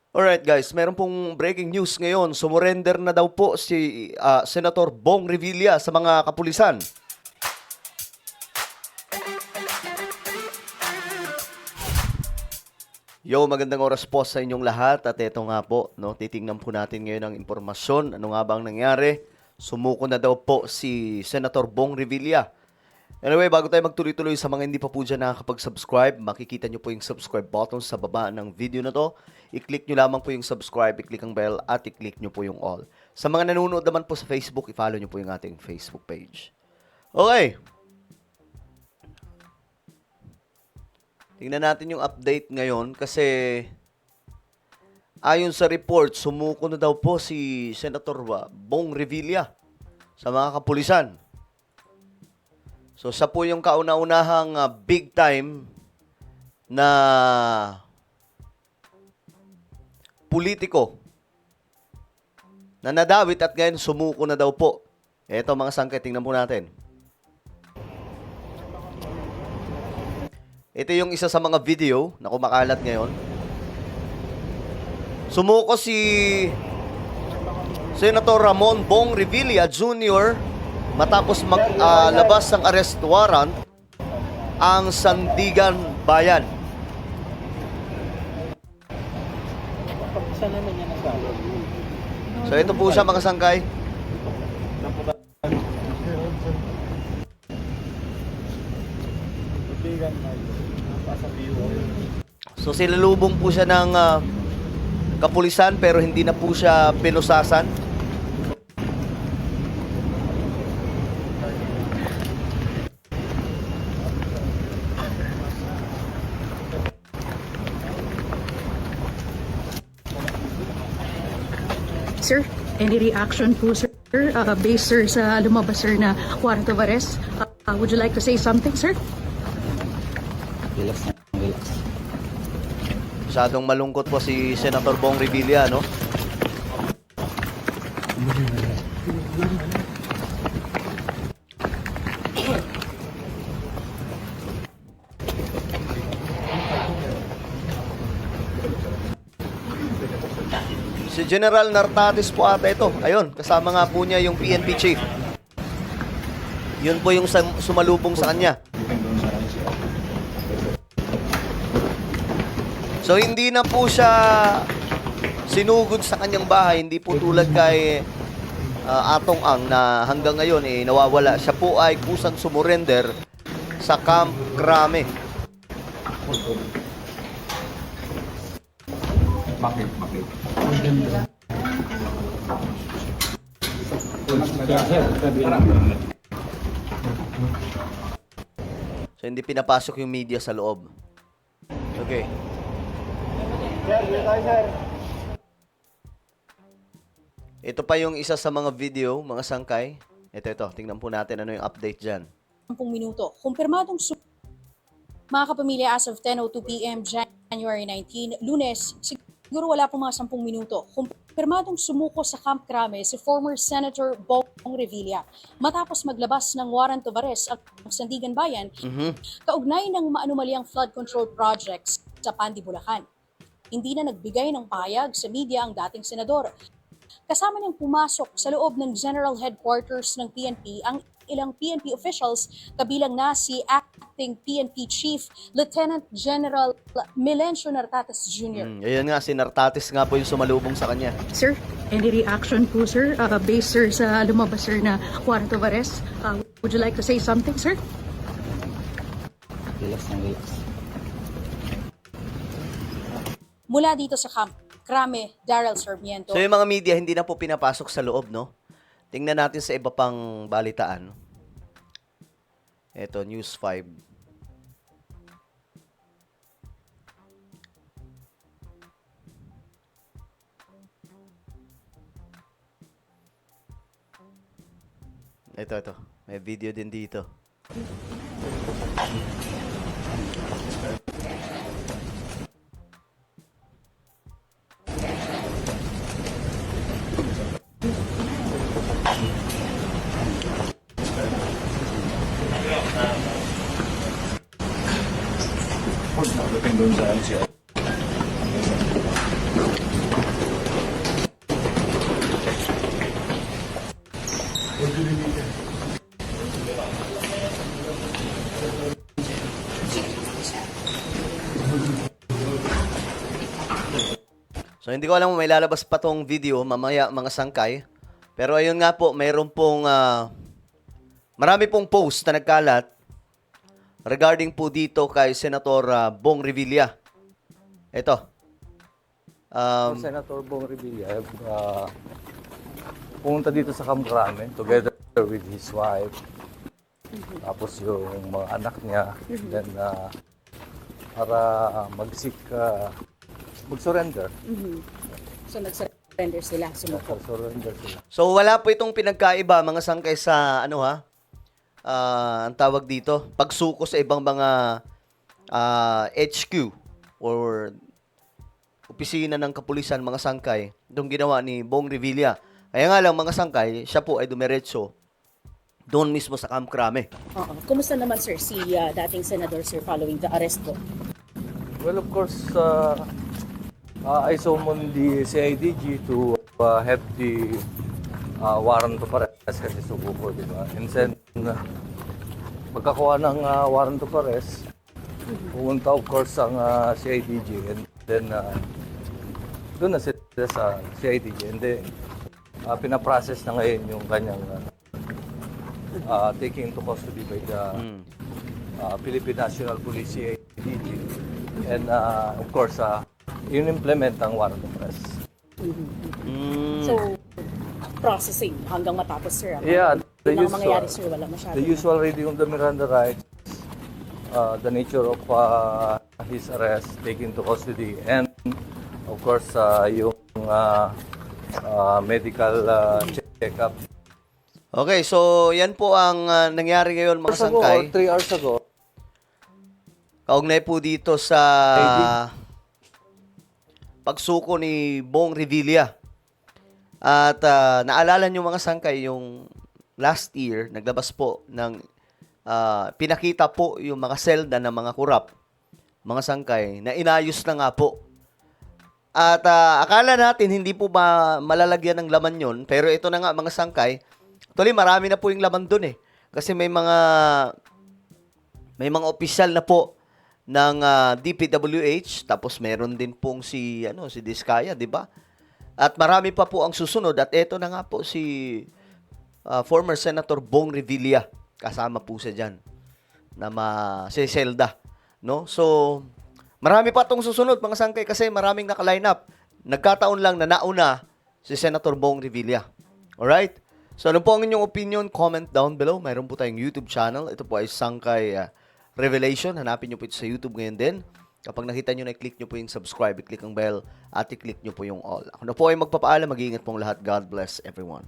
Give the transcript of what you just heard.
Alright guys, meron pong breaking news ngayon. Sumurrender na daw po si Senator Bong Revilla sa mga kapulisan. Yo, magandang oras po sa inyong lahat at eto nga po, no, titingnan po natin ngayon ang impormasyon. Ano nga ba ang nangyari? Sumuko na daw po si Senator Bong Revilla. Anyway, bago tayo magtuloy-tuloy sa mga hindi pa po dyan nakakapag-subscribe, makikita nyo po yung subscribe button sa baba ng video na to. I-click nyo lamang po yung subscribe, i-click ang bell, at i-click nyo po yung all. Sa mga nanonood naman po sa Facebook, i-follow nyo po yung ating Facebook page. Okay. Tingnan natin yung update ngayon kasi ayon sa report, sumuko na daw po si Senator Bong Revilla sa mga kapulisan. So, siya po yung kauna-unahang big time na politiko na nadawit at ngayon sumuko na daw po. Eto mga sangkay, tingnan po natin. Ito yung isa sa mga video na kumakalat ngayon. Sumuko si Senator Ramon Bong Revilla Jr. matapos maglabas ng arrest warrant ang Sandigan Bayan. Saan naman yan ang galing? So ito po siya mga sangkay. So silalubong po siya ng kapulisan pero hindi na po siya pinusasan. Sir, any reaction po, sir? Based, sir, sa lumabas, sir, na warrant of arrest? Would you like to say something, sir? Relax na, relax. Masyadong malungkot po si Senator Bong Revilla, no? Si General Nartates po ata ito. Ayun, kasama nga po niya yung PNP chief. Yun po yung sumalubong sa kanya. So hindi na po siya sinugod sa kanyang bahay, hindi po tulad kay Atong Ang na hanggang ngayon nawawala. Siya po ay kusang sumurrender sa Camp Crame. Bakit? So hindi pinapasok yung media sa loob. Okay. Ito pa yung isa sa mga video, mga sangkay. Ito. Tingnan po natin ano yung update dyan. 10 minuto. Kumpirmadong mga kapamilya as of 10:02 p.m. January 19, Lunes, siguro wala pong mga 10 minuto. Kumpirmadong sumuko sa Camp Crame si former Senator Bong Revilla matapos maglabas ng warrant of arrest at Sandigan Bayan kaugnay ng maanumalyang flood control projects sa Pandi, Bulacan. Hindi na nagbigay ng payag sa media ang dating senador. Kasama niyang pumasok sa loob ng General Headquarters ng PNP ang ilang PNP officials kabilang na si Acting PNP Chief Lieutenant General Milencio Nartates Jr. Ayun nga, si Nartates nga po yung sumalubong sa kanya. Sir, any reaction po, sir? Based, sir, sa lumabas, sir, na warrant of arrest? Would you like to say something, sir? Relax na, relax. Mula dito sa Camp Crame, Daryl Sarmiento. So yung mga media hindi na po pinapasok sa loob, no? Tingnan natin sa iba pang balitaan. Ito, News 5. Ito. May video din dito. Pagdating doon sa LCR. So hindi ko alam kung may lalabas pa tong video mamaya mga sangkay. Pero ayun nga po, mayroon pong marami pong post na nagkalat regarding po dito kay Senator Bong Revilla. Ito. Senator Bong Revilla pumunta dito sa Kamkrame together with his wife. Tapos yung mga anak niya. Then para mag-surrender. So nag-surrender sila, sumuko. Surrender sila. So wala po itong pinagkaiba mga sangkay sa ang tawag dito, pagsuko sa ibang mga HQ or opisina ng kapulisan mga sangkay, itong ginawa ni Bong Revilla. Kaya nga lang mga sangkay, siya po ay dumiretso doon mismo sa Camp Crame. Oo. Kumusta naman sir si dating senador sir following the arrest po? Well, of course, I summoned the CIDG to have the warrant of arrest kasi subuko, di ba? And then, pagkakuha ng warrant of arrest, pumunta of course ang CIDG and then doon na sila sa CIDG and then pinaprocess na ngayon yung kanyang taking into custody by the Philippine National Police CIDG and of course in-implement ang warrant of arrest. So, processing hanggang matapos sir. Yeah, the Yung mga usual. mangyayari sir, wala masyado. The usual reading of the Miranda rights, the nature of his arrest, taken to custody, and of course yung medical check-up. Okay, so yan po ang nangyari ngayon mga Hours ago, or sangkay. 3 hours ago, Kaugnay po dito sa pagsuko ni Bong Revilla. At naalala nyo mga sangkay, yung last year, naglabas po ng pinakita po yung mga selda ng mga kurap, mga sangkay, na inayos na nga po. At akala natin hindi po ba malalagyan ng laman yon, pero ito na nga mga sangkay, actually marami na po yung laman dun eh. Kasi may mga opisyal na po ng DPWH, tapos meron din pong si Diskaya, di ba? At marami pa po ang susunod at ito na nga po si former Senator Bong Revilla, kasama po siya diyan na si Zelda, no? So marami pa tong susunod mga sangkay kasi maraming naka-line up. Nagkataon lang na nauna si Senator Bong Revilla. Alright? So ano po ang inyong opinion? Comment down below. Mayroon po tayong YouTube channel. Ito po ay Sangkay Revelation. Hanapin nyo po ito sa YouTube ngayon din. Kapag nakita nyo na, i-click nyo po yung subscribe, i-click ang bell, at i-click nyo po yung all. Ako na po ay magpapaalam. Mag-iingat pong lahat. God bless everyone.